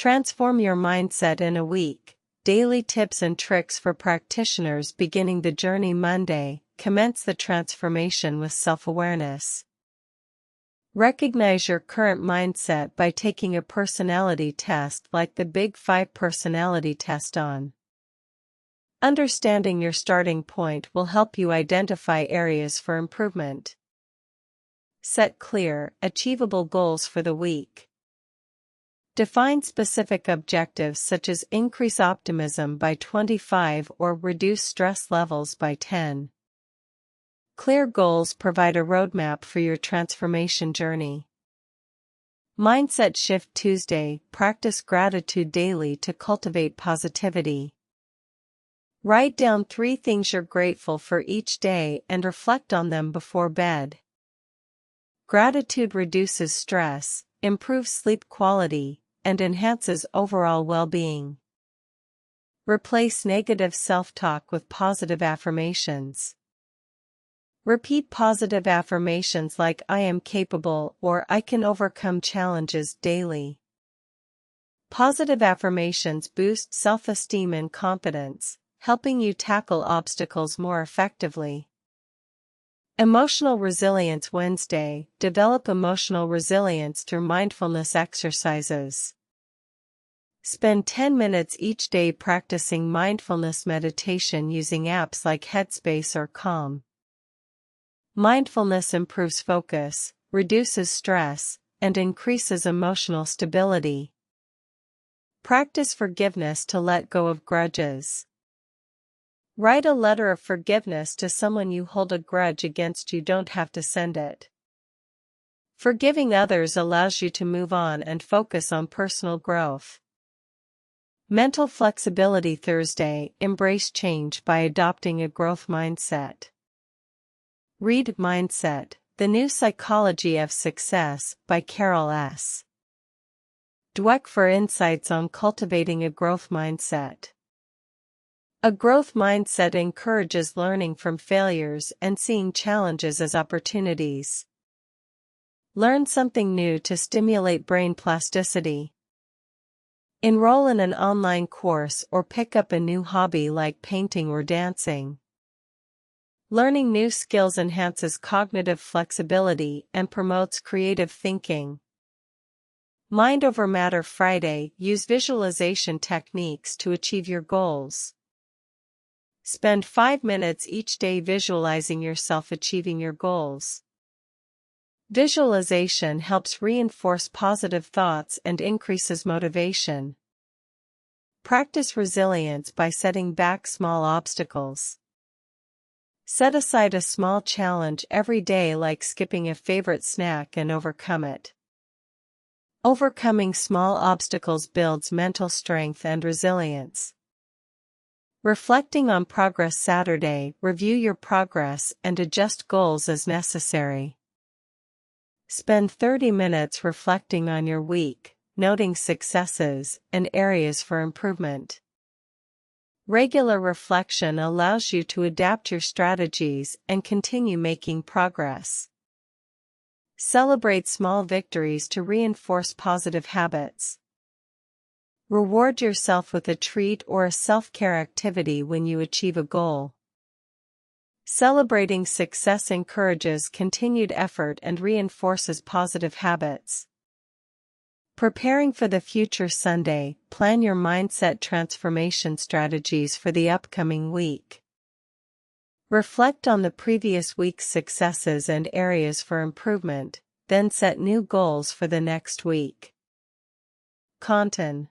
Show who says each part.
Speaker 1: Transform your mindset in a week. Daily tips and tricks for practitioners beginning the journey Monday. Commence the transformation with self-awareness. Recognize your current mindset by taking a personality test like the Big 5 personality test on. Understanding your starting point will help you identify areas for improvement. Set clear, achievable goals for the week. Define specific objectives such as increase optimism by 25 or reduce stress levels by 10. Clear goals provide a roadmap for your transformation journey. Mindset Shift Tuesday. Practice gratitude daily to cultivate positivity. Write down 3 things you're grateful for each day and reflect on them before bed. Gratitude reduces stress, improves sleep quality, and enhances overall well-being. Replace negative self-talk with positive affirmations. Repeat positive affirmations like I am capable or I can overcome challenges daily. Positive affirmations boost self-esteem and confidence, helping you tackle obstacles more effectively. Emotional Resilience Wednesday. Develop emotional resilience through mindfulness exercises. Spend 10 minutes each day practicing mindfulness meditation using apps like Headspace or Calm. Mindfulness improves focus, reduces stress, and increases emotional stability. Practice forgiveness to let go of grudges. Write a letter of forgiveness to someone you hold a grudge against. You don't have to send it. Forgiving others allows you to move on and focus on personal growth. Mental Flexibility Thursday. Embrace change by adopting a growth mindset. Read Mindset, The New Psychology of Success by Carol S. Dweck for insights on cultivating a growth mindset. A growth mindset encourages learning from failures and seeing challenges as opportunities. Learn something new to stimulate brain plasticity. Enroll in an online course or pick up a new hobby like painting or dancing. Learning new skills enhances cognitive flexibility and promotes creative thinking. Mind over Matter Friday. Use visualization techniques to achieve your goals. Spend 5 minutes each day visualizing yourself achieving your goals. Visualization helps reinforce positive thoughts and increases motivation. Practice resilience by setting back small obstacles. Set aside a small challenge every day like skipping a favorite snack and overcome it. Overcoming small obstacles builds mental strength and resilience. Reflecting on progress Saturday. Review your progress and adjust goals as necessary. Spend 30 minutes reflecting on your week, noting successes and areas for improvement. Regular reflection allows you to adapt your strategies and continue making progress. Celebrate small victories to reinforce positive habits. Reward yourself with a treat or a self-care activity when you achieve a goal. Celebrating success encourages continued effort and reinforces positive habits. Preparing for the future Sunday. Plan your mindset transformation strategies for the upcoming week. Reflect on the previous week's successes and areas for improvement, then set new goals for the next week. Content.